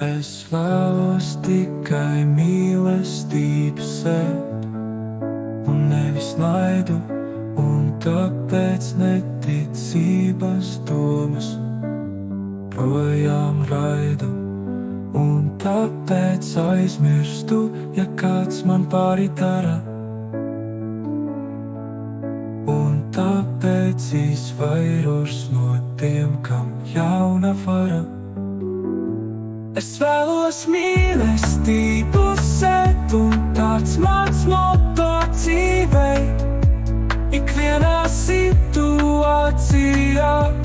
Es vēlos tikai mīlestību sēt, un nevis naidu, un tāpēc neticības domas projām raidu. Un tāpēc aizmirstu, ja kāds man pāri dara, un tāpēc izvairos no tiem, kam jauna vara. Es vēlos mīlestību sēt, un tāds mans moto dzīvei. Ikvienā situācijā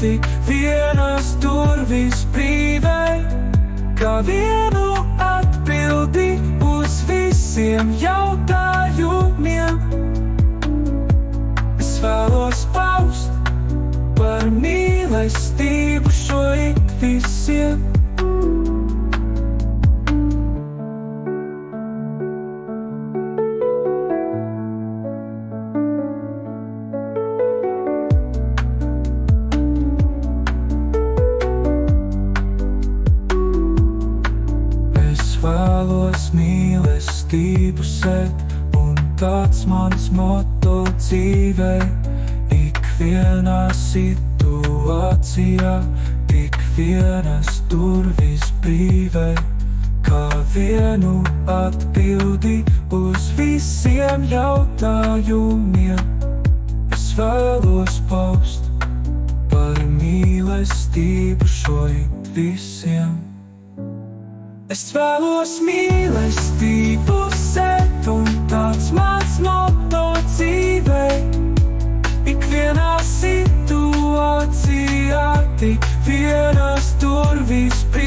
tik vienas durvis brīvei, kā vienu atbildi uz visiem jautājumiem. Es vēlos paust par mīlestību šo ik visiem. Vēlos mīlestību sēt, un tāds mans moto dzīvei. Ikvienā situācijā tik vienas durvis brīvei, kā vienu atbildi uz visiem jautājumiem. Es vēlos paust par mīlestību šo ik visiem. Es vēlos mīlestību sēt, un tāds mans moto dzīvei. Ikvienā situācijā tik vienas durvis brīvei.